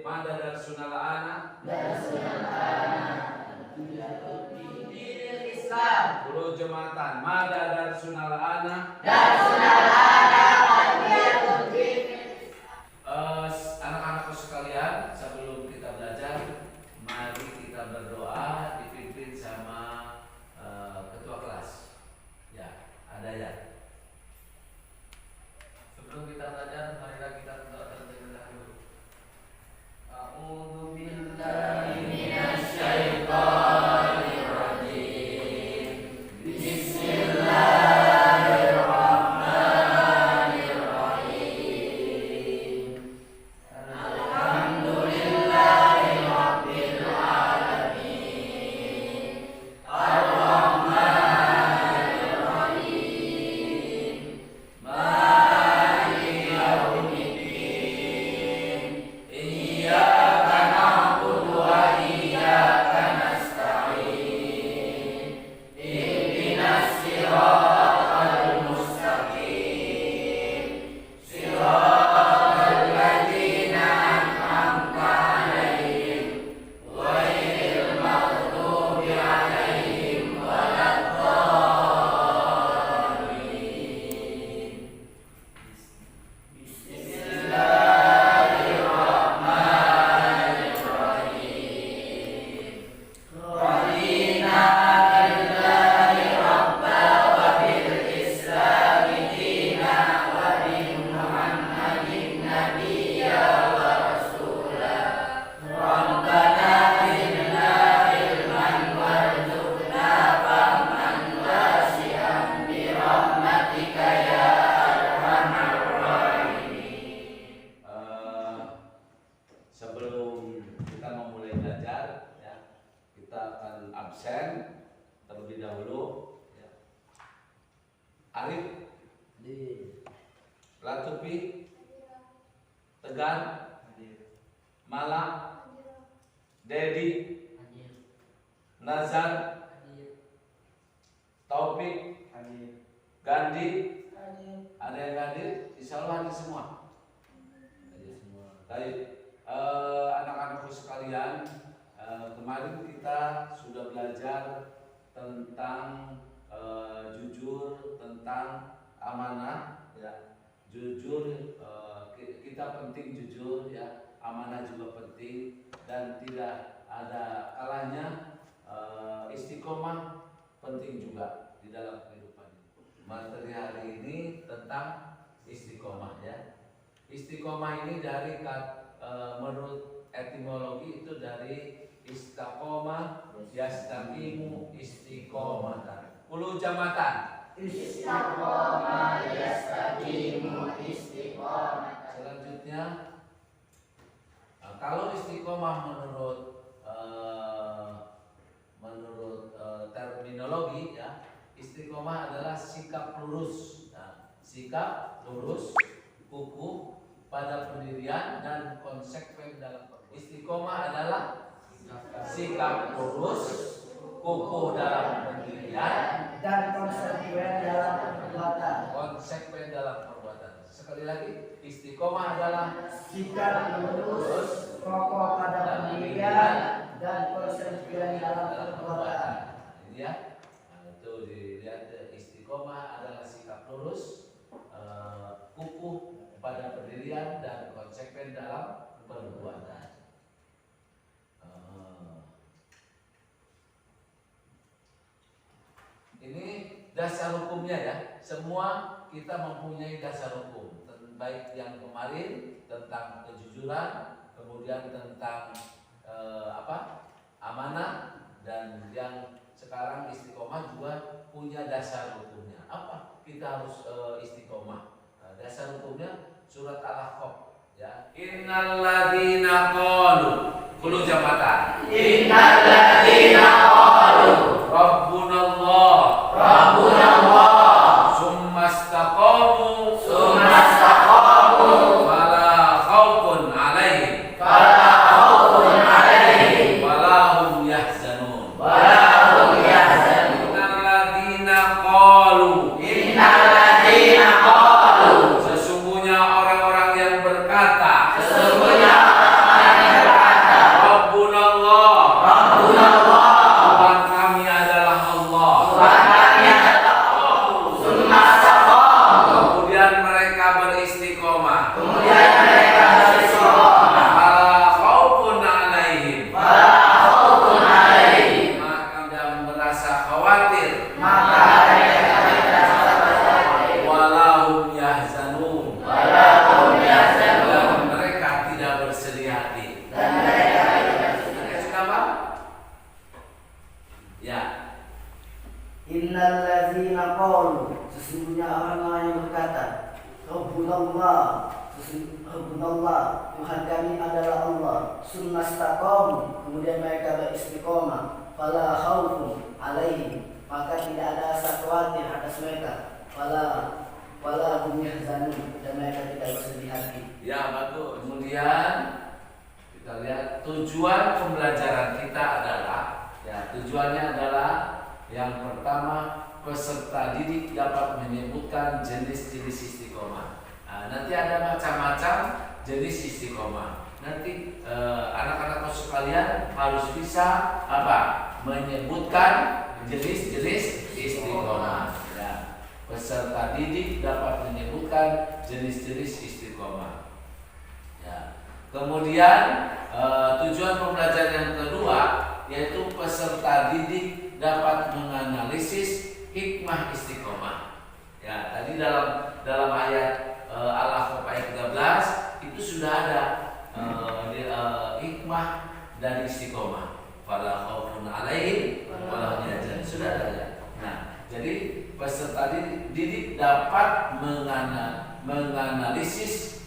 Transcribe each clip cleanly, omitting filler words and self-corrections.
Mada darsunal ana. Islam. 10 jemaatan. Mada darsunal ana. Anak-anakku sekalian, sebelum kita belajar, mari kita berdoa dipimpin sama ketua kelas. Ya, ada ya. Sebelum kita belajar, marilah kita berdoa terlebih dahulu. A'udzu billahi minasy syaithanir rajim. Bismillah. Sebelum kita memulai belajar, ya, kita akan absen terlebih dahulu. Ya. Arif, Latufi, Tegar, Malang, Dedi, Nazar, Taufik, Gandhi, ada yang hadir? Insya Allah hadir semua. Baik. Anak-anakku sekalian, kemarin kita sudah belajar tentang jujur, tentang amanah, ya. Jujur, kita penting jujur, ya. Amanah juga penting, dan tidak ada kalahnya istiqomah penting juga di dalam kehidupan. Materi hari ini tentang istiqomah, ya. Istiqomah ini dari menurut etimologi itu dari istaqomah, yastaqimu, istiqomatan. 10 jamaatan. Istaqomah, yastaqimu, istiqomatan. Selanjutnya, kalau istiqomah menurut terminologi, ya, istiqomah adalah sikap lurus. Nah, sikap lurus, kukuh pada pendirian dan konsekuen dalam perbuatan. Istiqomah adalah sikap lurus, kukuh dalam pendirian Dan konsekuen dalam perbuatan. Konsekuen dalam perbuatan. Sekali lagi, istiqomah adalah Sikap lurus, kokoh pada pendirian, dan konsekuen dalam perbuatan. Ini ya. Nah, itu dilihat, istiqomah adalah sikap lurus, kukuh pada pendirian dan konsekuen dalam perbuatan. Ini dasar hukumnya, ya. Semua kita mempunyai dasar hukum, baik yang kemarin tentang kejujuran, kemudian tentang amanah, dan yang sekarang istiqomah juga punya dasar hukumnya. Apa kita harus istiqomah? Dasar hukumnya surat Al-Ahqaf, ya. Innalladzina qalu, 10 jamaatan. Innalladzina qalu Rabbunallah, summa istaqamu, fala khaufun 'alaihim, wala hum yahzanun. Innalladzina qalu, sesungguhnya orang-orang yang berkata, hati. Dan mereka Kenapa? Ya. Innal ladzina qalu, sesungguhnya orang-orang yang berkata, Rabbunallah, Rabbunallah, Tuhan kami adalah Allah. Sunnastaqamu, kemudian mereka beristiqomah. Fala khaufun alaihim, maka tidak ada rasa khawatir atas mereka. Fala hum yahzanun, dan mereka tidak bersedih hati. Ya, bagus. Kemudian kita lihat tujuan pembelajaran kita adalah, ya, tujuannya adalah yang pertama, peserta didik dapat menyebutkan jenis-jenis istiqomah. Nah, nanti ada macam-macam jenis istiqomah. Nanti anak-anak sekalian harus bisa apa? Menyebutkan jenis-jenis istiqomah. Ya. Peserta didik dapat menyebutkan jenis-jenis istiqomah. Ya. Kemudian tujuan pembelajaran yang kedua yaitu peserta didik dapat menganalisis hikmah istiqomah. Ya, tadi dalam ayat Al-Ahqaf ayat 13 itu sudah ada hikmah dari istiqomah. Fala khaufun alaihim wala hum yahzanun. Sudah ada ya. Nah, jadi peserta didik dapat menganalisis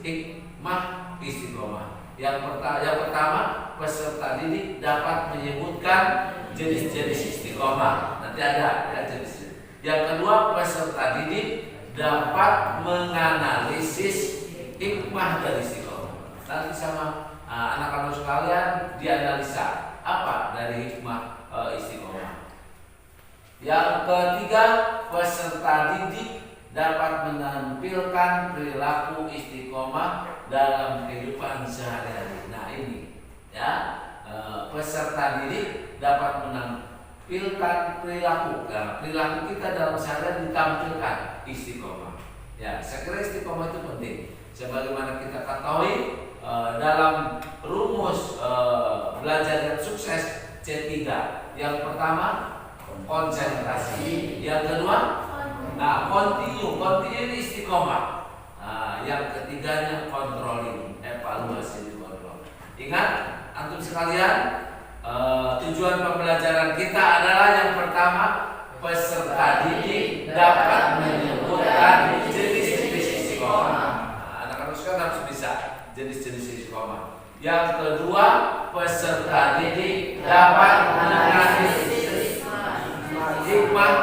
hikmah istiqomah. Yang pertama, peserta didik dapat menyebutkan jenis-jenis istiqomah. Nanti ada ya jenis. Yang kedua, peserta didik dapat menganalisis hikmah dari istiqomah. Nanti sama anak-anak sekalian dianalisa apa dari hikmah istiqomah. Yang ketiga, peserta didik dapat menampilkan perilaku istiqomah dalam kehidupan sehari-hari. Nah ini ya, peserta didik dapat menampilkan perilaku. Nah, perilaku kita dalam sehari-hari ditampilkan istiqomah. Ya, saya kira istiqomah itu penting. Sebagaimana kita ketahui dalam rumus belajar yang sukses C3, yang pertama konsentrasi, yang kedua kontinu ini istiqomah. Yang ketiganya controlling, evaluasi di kontrol. Ingat antum sekalian, tujuan pembelajaran kita adalah yang pertama, peserta didik dapat menyebutkan jenis-jenis istiqomah. Anak-anak sekalian harus bisa jenis-jenis istiqomah. Yang kedua, peserta didik dapat menganalisis hikmah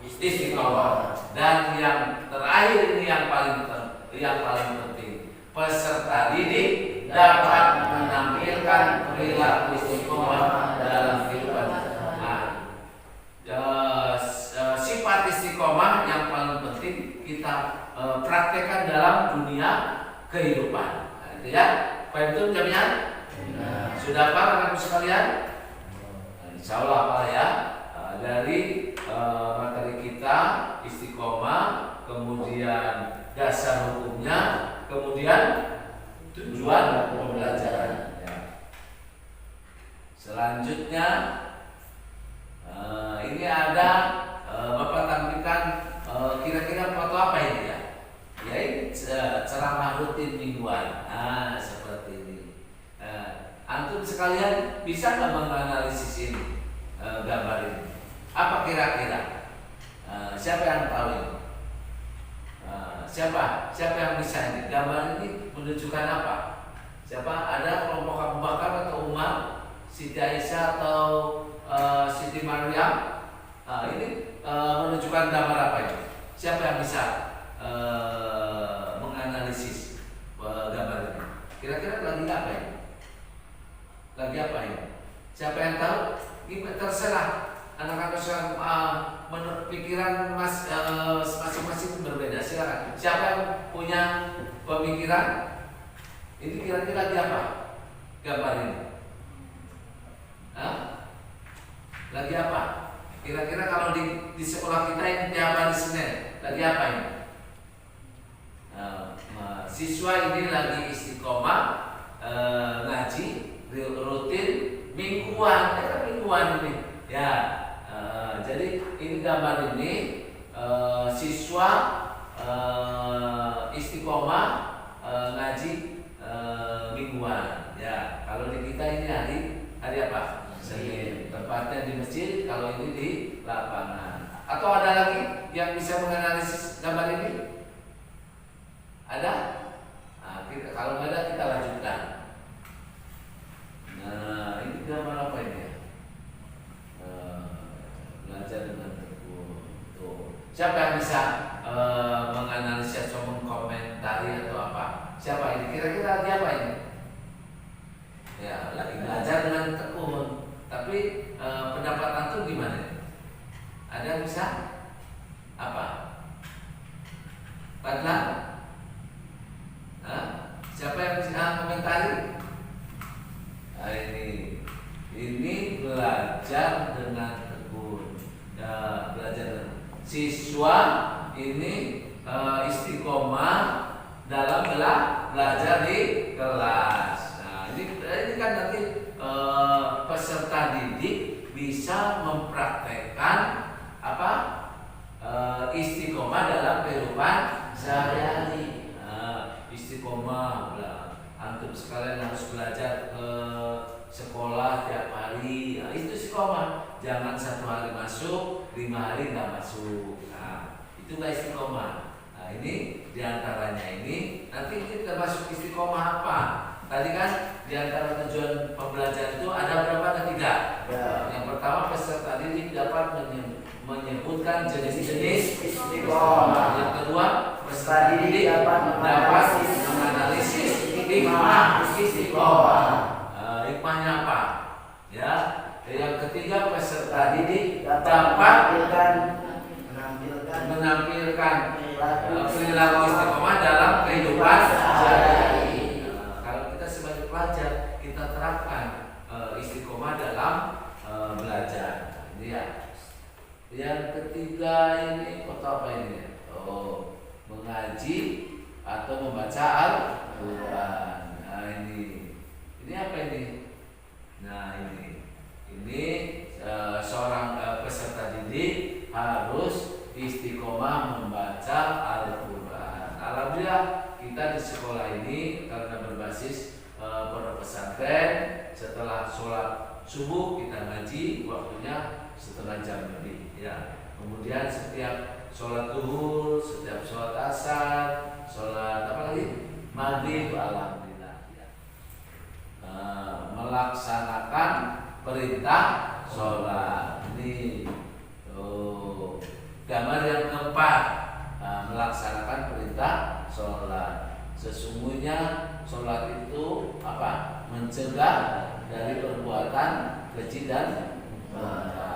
istiqomah. Dan yang terakhir ini yang paling penting, peserta didik dapat menampilkan perilaku istiqomah dalam kehidupan. Sifat istiqomah yang paling penting kita praktekkan dalam dunia kehidupan. Itu ya, Pak itu jaminan. Sudah apa anak-anak sekalian? Insya Allah apa ya? Dari materi kita istiqomah, kemudian dasar hukumnya, kemudian tujuan pembelajaran. Selanjutnya ini ada Bapak tampilkan kira-kira foto apa ini ya? Ya ini ceramah rutin mingguan. Seperti ini. Antum sekalian bisa nggak menganalisis ini gambar ini? Apa kira-kira? Siapa yang tahu ini? Siapa yang bisa ini? Gambar ini menunjukkan apa? Siapa? Ada kelompok Abu Bakar atau Umar, Siti Aisyah atau Siti Maryam? Ini menunjukkan gambar apa ini? Siapa yang bisa menganalisis gambar ini? Kira-kira lagi apa ini? Lagi apa ini? Siapa yang tahu? Ini terserah. Anak-anak yang menurut pikiran masing-masing berbeda. Silakan. Siapa yang punya pemikiran? Ini kira-kira lagi apa? Gambar ini. Lagi apa? Kira-kira kalau di sekolah kita ini tiap hari Senin lagi apa ini? Siswa ini lagi istiqomah ngaji rutin mingguan, mingguan ini. Ya, jadi ini gambar ini siswa istiqomah ngaji mingguan. Ya, kalau di kita ini hari apa? Senin. Tempatnya di masjid, kalau ini di lapangan. Atau ada lagi yang bisa menganalisis gambar ini? Ada? Nah, kalau nggak ada kita lanjutkan. Nah, ini gambar apa ini ya? Belajar dengan tekun. Tuh. Siapa yang bisa menganalisis atau mengkomentari atau apa? Siapa ini? Kira-kira lagi apa ini? Ya, lagi belajar dengan tekun. Tapi pendapat antum gimana? Ada yang bisa? Apa? Padahal? Siapa yang bisa komentari? Nah, ini belajar dengan tekun. Ya, belajar. Siswa ini istiqomah dalam belajar di kelas. Nah, ini kan nanti peserta didik bisa mempraktekkan apa istiqomah dalam kehidupan sehari-hari. Istiqomah, antum sekalian harus belajar ke sekolah tiap hari. Nah, itu istiqomah. Jangan 1 hari masuk, 5 hari nggak masuk. Nah, itu nggak istiqomah. Nah, ini diantaranya ini. Nanti kita masuk istiqomah apa? Tadi kan diantara tujuan pembelajaran itu ada berapa? Ada 3. Ya. Yang pertama, peserta didik dapat menyebutkan jenis-jenis istiqomah. Yang kedua, Peserta didik dapat menganalisis hikmah istiqomah. Hikmahnya apa? Ya. Yang ketiga, peserta didik dapat menampilkan perilaku istiqomah dalam kehidupan sehari-hari. Kalau kita sebagai pelajar, kita terapkan istiqomah dalam belajar. Ini ya. Yang ketiga ini foto apa ini? Mengaji atau membaca Al-Quran. Nah, ini apa ini? Nah, ini seorang peserta didik harus istiqomah membaca Al-Quran. Alhamdulillah kita di sekolah ini karena berbasis pondok pesantren, setelah sholat subuh kita ngaji, waktunya setengah jam lebih. Ya. Kemudian setiap sholat zuhur, setiap sholat asar, sholat apa lagi? Maghrib, alhamdulillah. Ya. Melaksanakan perintah sholat. Ini gambar yang keempat, melaksanakan perintah sholat. Sesungguhnya sholat itu apa? Mencegah dari perbuatan keji dan mungkar.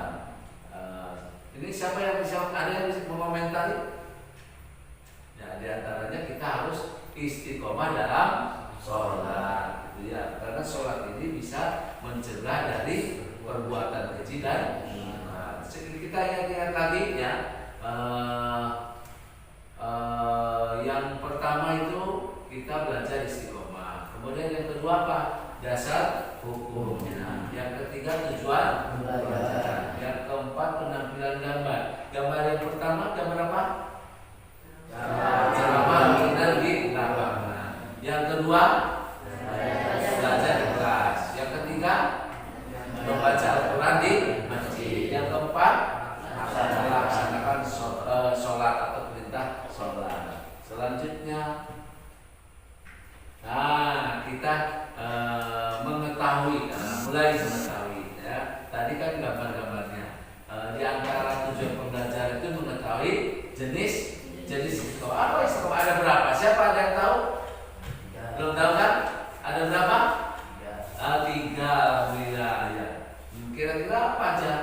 Ini siapa yang bisa? Ada yang bisa mengomentari? Ya, diantaranya kita harus istiqomah dalam sholat, gitu ya. Karena sholat ini bisa mencegah dari perbuatan keji dan mungkar. Kita ingat lagi ya. Yang pertama itu kita belajar istiqomah. Kemudian yang kedua apa? Dasar hukumnya. Yang ketiga tujuan belajar. Yang keempat penampilan gambar. Gambar yang pertama gambar apa? Ceramah di lapangan. Yang kedua belajar di kelas. Yang ketiga membaca Al-Quran di masjid. Yang keempat melaksanakan sholat atau perintah sholat. Selanjutnya, nah kita mengetahui, mulai mengetahui. Ya. Tadi kan gambar-gambarnya. Di antara tujuan pembelajaran itu mengetahui jenis istiqomah. Apa istiqomah? Ada berapa? Siapa ada yang tahu? Belum tahu kan? Ada berapa? 3. Alhamdulillah. Ya. Kira-kira apa aja?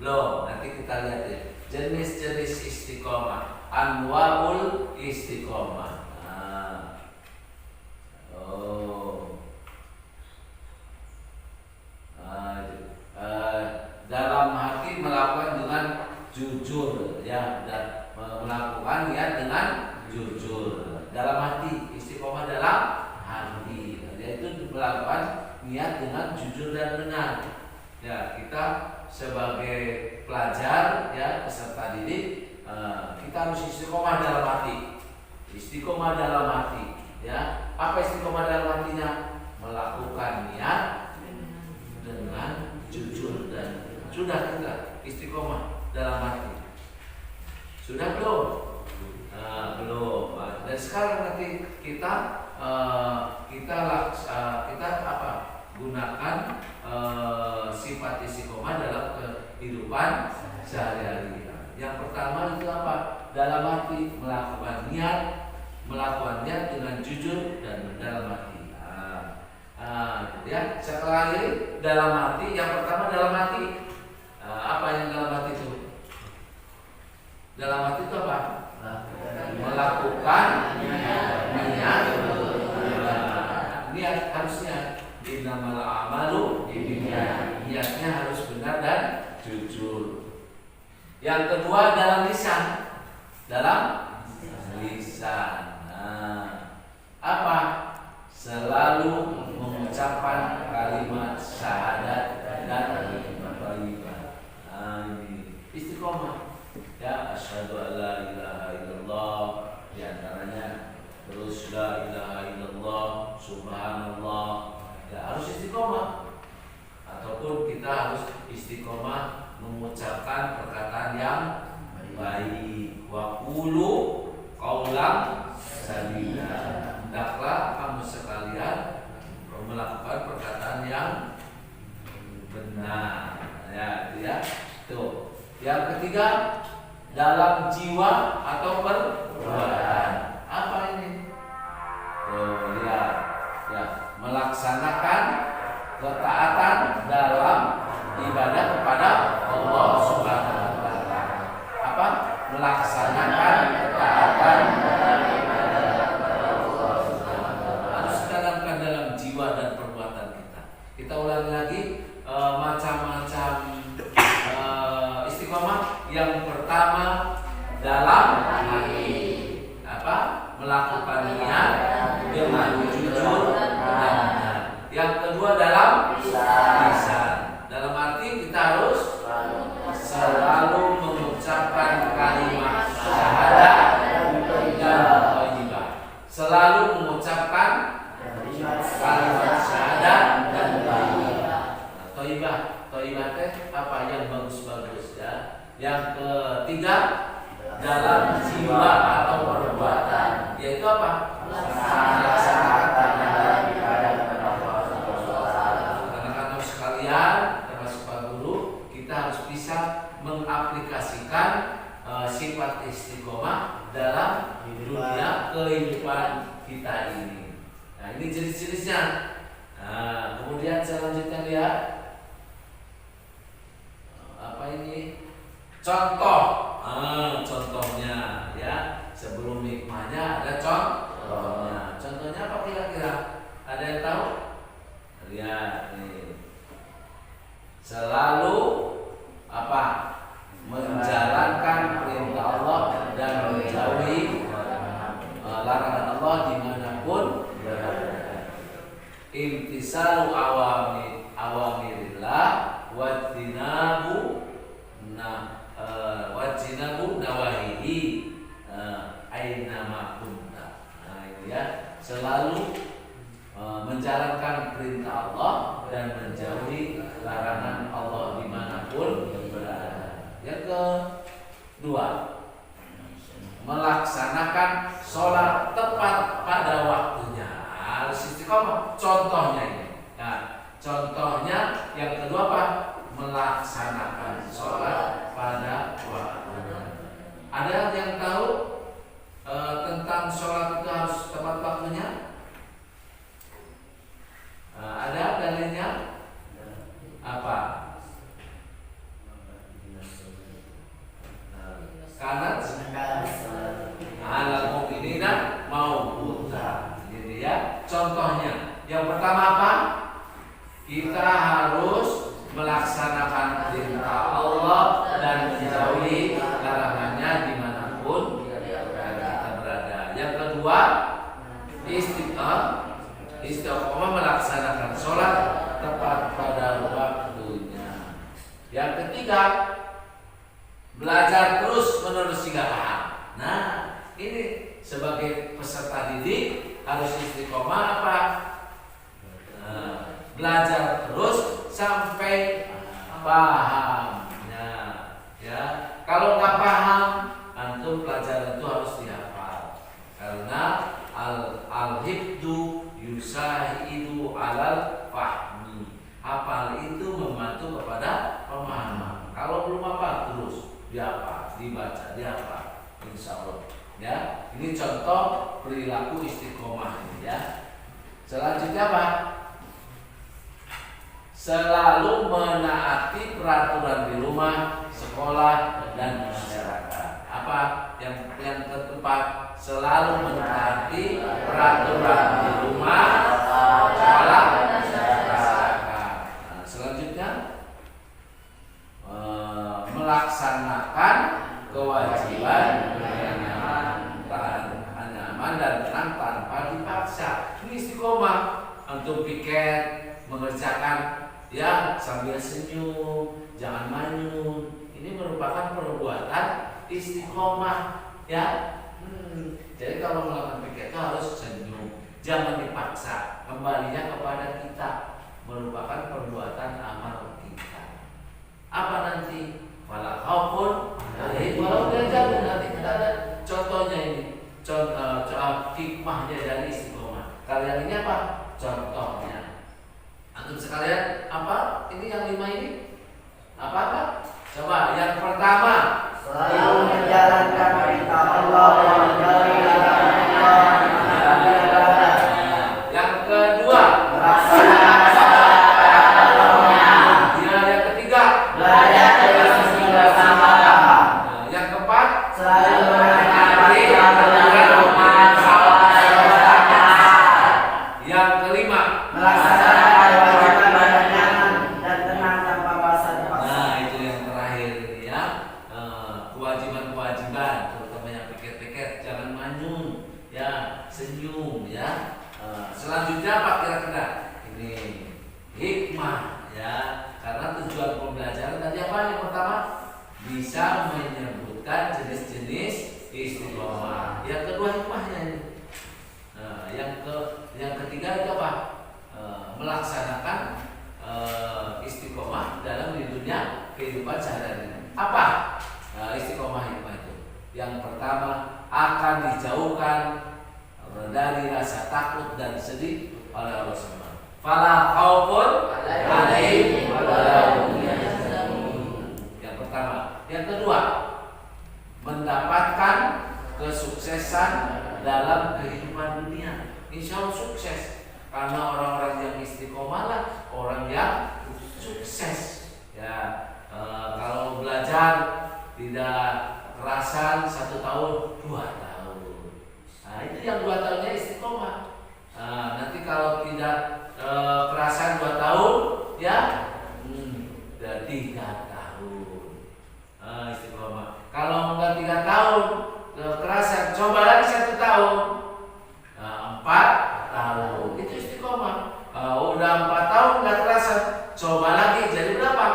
Belum, nanti kita lihat ya. Jenis-jenis istiqomah, anwaul istiqomah. Dalam hati melakukan dengan jujur, ya, dan melakukan niat dengan jujur. Dalam hati, istiqomah dalam hati, yaitu melakukan niat dengan jujur dan benar. Ya, kita sebagai pelajar, ya, peserta didik, kita harus istiqomah dalam hati. Istiqomah dalam hati, ya. Apa istiqomah dalam hatinya? Melakukan niat dengan jujur dan sudah kita istiqomah dalam hati. Sudah belum? Belum. Dan sekarang nanti kita gunakan sifat istiqomah dalam kehidupan sehari-hari. Yang pertama itu apa? Dalam hati, melakukan niat dengan jujur dan dalam hati. Ya, sekali lagi dalam hati. Yang pertama dalam hati. Apa yang dalam hati itu? Dalam hati itu apa? Melakukan niat. Niat harusnya innamal a'malu binniyat. Niatnya harus benar dan jujur. Yang kedua dalam lisan. Dalam lisan. Apa? Selalu mengucapkan kalimat syahadat dan thayyibah. Ini istiqomah. Ya, asyhadu an la ilaha illallah, di antaranya terus la ilaha illallah, subhanallah. Ya, harus istiqomah. Ataupun kita harus istiqomah mengucapkan perkataan yang baik. Wa qulu qaulan sadida. Hendaklah kamu sekalian melakukan perkataan yang benar. Ya, itu ya. Tuh. Yang ketiga dalam jiwa atau perbuatan. Apa ini? Oh, lihat. Ya, melaksanakan ketaatan dalam ibadah kepada Allah Subhanahu wa taala. Apa? Melaksanakan ketaatan dalam ibadah kepada Allah Subhanahu wa taala. Harus ditanamkan dalam jiwa dan perbuatan kita. Kita ulangi lagi macam-macam istiqomah. Yang pertama dalam hati. Apa? Melakukan niat dengan jujur dan benar. Yang kedua dalam lisan. Dalam arti kita harus selalu mengucapkan kalimat syahadat dan thayyibah. Selalu mengucapkan kalimat syahadat dan thayyibah. Thayyibah, thayyibah teh apa? Yang bagus-bagus ya. Yang ketiga dalam jiwa atau perbuatan, yaitu apa? Melaksanakan ibadah kepada Allah Subhanahu wa taala. Anak-anak sekalian, termasuk Pak Guru, kita harus bisa mengaplikasikan sifat istiqomah dalam dunia kehidupan kita ini. Nah, ini jenis-jenisnya. Nah, kemudian selanjutnya lihat apa ini? Contoh. Contohnya ya, sebelum hikmahnya ada contohnya. Contohnya apa kira-kira? Ada yang tahu? Lihat nih. Selalu apa? Menjalankan perintah Allah dan menjauhi larangan Allah dimanapun berada. Imtisalu awamirillah wajtinabu nawahihi ainama kunta. Nah, ini ya, selalu menjalankan perintah Allah dan menjauhi larangan Allah dimanapun berada. Yang kedua, melaksanakan sholat tepat pada waktunya. Harus istiqomah. Contohnya ini. Nah, contohnya yang kedua apa? Melaksanakan sholat pada waktunya. Ada yang tahu tentang sholat itu harus tepat waktunya? Ada dalilnya? Apa? Karena alal mu'minina mauquta. Gitu ya. Contohnya, yang pertama apa? Kita harus melaksanakan perintah Allah dan menjauhi larangannya dimanapun kita berada. Yang kedua, istiqomah melaksanakan sholat tepat pada waktunya. Yang ketiga, belajar terus menerus hingga paham. Nah, ini sebagai peserta didik harus istiqomah apa? Belajar terus sampai pahamnya. Ya, kalau nggak paham, antum pelajaran itu harus dihafal. Karena al-hifdu yusahidu alal fahmi. Hafal itu membantu kepada pemahaman. Kalau belum hafal terus dihafal, dibaca, dihafal. Insya Allah. Ya, ini contoh perilaku istiqomah ini ya. Selanjutnya apa? Selalu menaati peraturan di rumah, sekolah, dan masyarakat. Apa yang keempat? Selalu menaati peraturan di rumah, sekolah, dan masyarakat. Nah, selanjutnya melaksanakan kewajiban yang nyaman dan tenang tanpa dipaksa. Ini istiqomah. Untuk piket mengerjakan ya sambil senyum, jangan manyun. Ini merupakan perbuatan istiqomah ya. Jadi kalau melakukan piket itu harus senyum, jangan dipaksa. Kembalinya kepada kita, merupakan perbuatan amal kita. Apa nanti? Wala khaufun alaihim walau hum nanti kita ada contohnya ini. Contoh hikmahnya dari istiqomah. Kalian ini apa? Contohnya. Antum sekalian apa? Ini yang 5 ini? Apa? Coba yang pertama, selalu menjalankan perintah Allah dan menjauhi larangan Allah dan beribadah. Yang kedua, melaksanakan yang ketiga, belajar terus hingga sama. Yang keempat, Selalu menaati yang kelima, melaksanakan kewajiban dan nyaman dan tenang tanpa merasa dipaksa. Nah itu yang terakhir ini ya. Kewajiban-kewajiban, terutama yang piket-piket, jangan manyun ya, senyum ya. Selanjutnya apa kira-kira? Ini hikmah ya, karena tujuan pembelajaran tadi apa? Yang pertama, bisa menyebutkan jenis-jenis istiqomah. Yang kedua hikmahnya ini. Yang ketiga itu apa? Melaksanakan istiqomah dalam hidupnya kehidupan sehari-hari. Apa istiqomah hikmah itu? Yang pertama, akan dijauhkan dari rasa takut dan sedih oleh Allah Subhanahu. Fala khaufun alaihim wala hum yahzanun. Yang pertama, yang kedua, mendapatkan kesuksesan dalam kehidupan dunia. Insya Allah sukses, karena orang-orang yang istiqomah lah orang yang sukses. Ya, kalau belajar tidak kerasan 1 tahun, 2 tahun. Nah itu yang 2 tahunnya istiqomah. Nanti kalau tidak kerasan 2 tahun, ya, udah 3 tahun. Istiqomah. Kalau enggak 3 tahun kerasan, coba lagi 1 tahun. 4 tahun. Itu istiqomah. Udah 4 tahun enggak kerasan, coba lagi jadi berapa?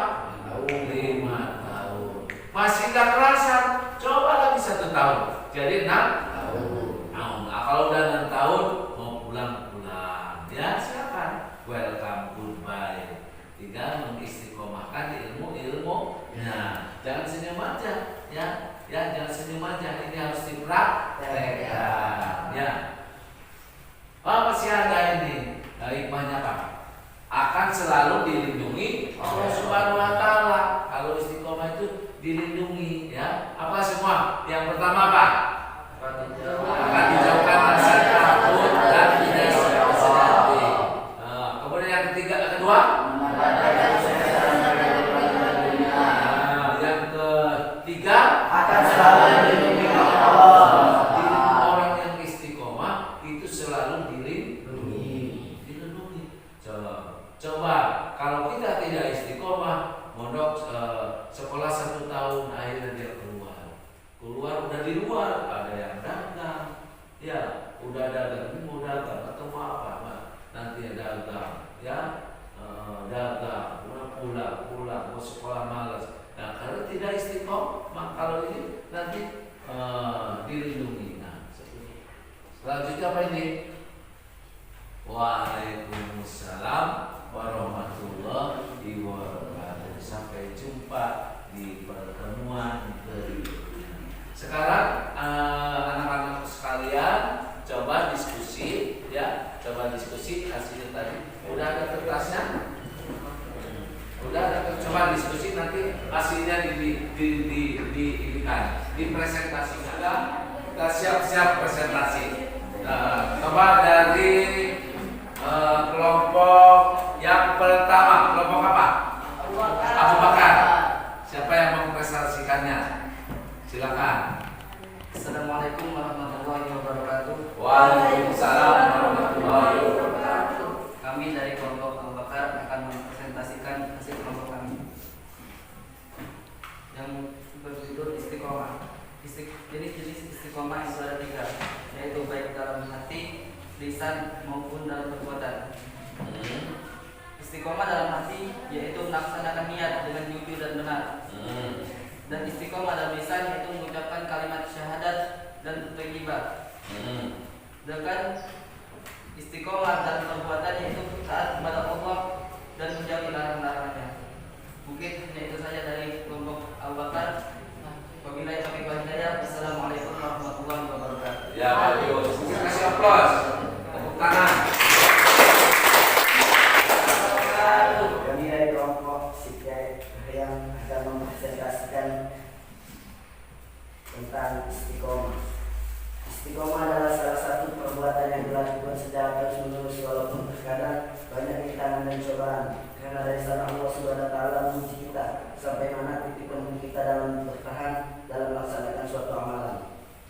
5 tahun. Masih enggak kerasan, coba lagi 1 tahun. Jadi 6 tahun. Nah, kalau udah 6 tahun mau pulang-pulang, ya silakan. Welcome, goodbye. Tinggal mengistiqomahkan ilmu. Nah, jangan senyum aja, ya. Ya, jangan senyum aja. Ini harus dipraktekkan, ya. Masih ada ini. Hikmahnya apa? Akan selalu dilindungi Allah Subhanahu wa taala. Kalau istiqomah itu dilindungi, ya. Apa semua? Yang pertama apa? Akan dijauhkan rasa takut dan tidak sedih. Kemudian yang kedua, yang ketiga, akan selalu dilindungi Allah. Orang yang istiqomah itu selalu dilindungi. Coba kalau kita tidak istiqomah, mondok sekolah 1 tahun, akhirnya dia keluar udah di luar, ada yang dagang, ya udah dagang, ini mau dagang ketemu apa, nanti dagang, ya dagang, pulang mau sekolah malas. Nah karena tidak istiqomah, kalau ini nanti dilindungi. Nah selanjutnya apa ini? Waalaikumsalam warahmatullahi wabarakatuh. Sampai jumpa di pertemuan berikutnya. Sekarang anak-anak sekalian coba diskusi ya, coba diskusi hasilnya tadi. Udah ada kertasnya? Udah ada, coba diskusi nanti hasilnya dipresentasikan. Kita siap-siap presentasi. Coba dari kelompok yang pertama, kelompok apa? Abu Bakar. Siapa yang mempresentasikannya? Silakan. Assalamualaikum warahmatullahi wabarakatuh. Waalaikumsalam warahmatullahi wabarakatuh. Kami dari kelompok Abu Bakar akan mempresentasikan hasil kelompok kami yang berjudul istiqomah. Jenis-jenis istiqomah itu ada 3, yaitu baik dalam hati, lisan maupun dalam perbuatan. Istiqomah dalam hati yaitu melaksanakan niat dengan jujur dan benar. Dan istiqomah dalam lisan yaitu mengucapkan kalimat syahadat dan thayyibah. Sedangkan istiqomah dalam perbuatan yaitu taat kepada Allah dan menjauhi larangan-larangannya. Mungkin hanya itu saja dari kelompok Abu Bakar. Wabillahi taufiq wal hidayah. Wassalamualaikum warahmatullahi wabarakatuh. Ya, bagus. Kita kasih aplaus. Tepuk tangan. Kami dari kelompok Sikyai yang akan mempresentasikan tentang istiqomah. Istiqomah adalah salah satu perbuatan yang dilakukan secara terus-menerus walaupun terkadang banyak rintangan dan cobaan. Karena dari sana Allah Subhanahu wa taala menguji kita sampai mana titik temu kita dalam bertahan dalam melaksanakan suatu amalan.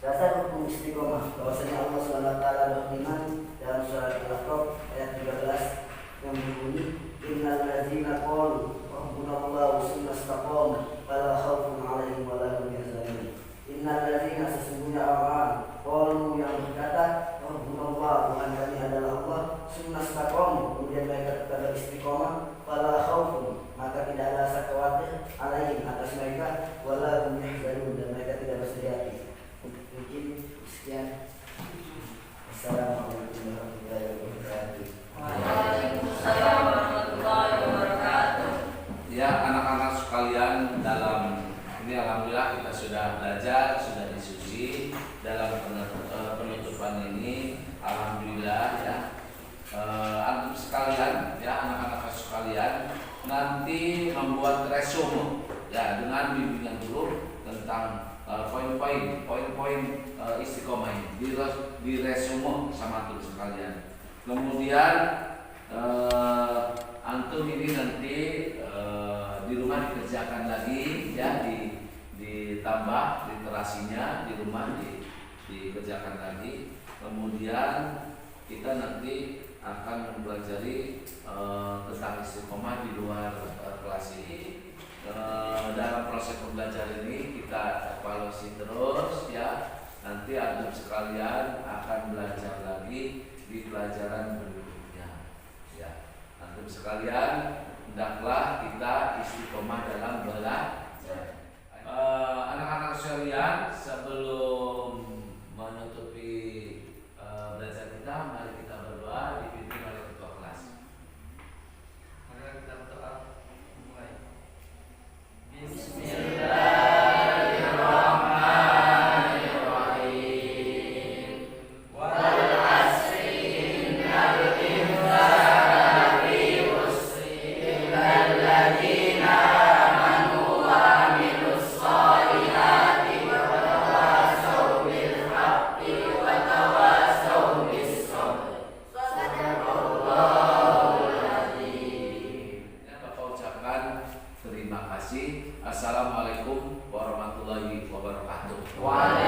Dasar hukum istiqomah bahwasanya Allah Subhanahu wa taala berfirman dalam surat Al-Aqaf ayat 13 yang berbunyi innal ladzina qalu rabbunallahu tsumma istaqamu fala khaufun 'alaihim wa la hum yahzanun. Innal ladzina sesungguhnya orang qalu yang berkata rabbunallah Tuhan kami adalah Allah tsumma istaqamu kemudian mereka tetap beristiqomah fala khaufun maka tidak ada rasa khawatir 'alaihim atas mereka wa la hum yahzanun dan mereka tidak bersedih hati. Mungkin sekian. Assalamualaikum warahmatullahi wabarakatuh. Waalaikumsalam warahmatullahi wabarakatuh. Ya, anak-anak sekalian, dalam ini alhamdulillah kita sudah belajar, sudah diskusi dalam penutupan ini. Alhamdulillah ya. Antum sekalian, ya anak-anak sekalian, nanti membuat resume ya dengan bimbingan dulu tentang poin-poin istiqomah ini di resume sama antum sekalian. Kemudian antum ini nanti di rumah dikerjakan lagi ya, ditambah literasinya di rumah dikerjakan lagi. Kemudian kita nanti akan mempelajari tentang istiqomah di luar kelas ini. Dalam proses pembelajaran ini kita evaluasi terus ya. Nanti antum sekalian akan belajar lagi di pelajaran berikutnya. Ya, antum sekalian hendaklah kita istiqomah dalam belajar. Anak-anak sekalian, sebelum menutupi belajar kita, mari kita berdoa dipimpin oleh ketua kelas. Mari kita berdoa. Mulai. Terima kasih. Assalamualaikum warahmatullahi wabarakatuh. Waalaikumsalam.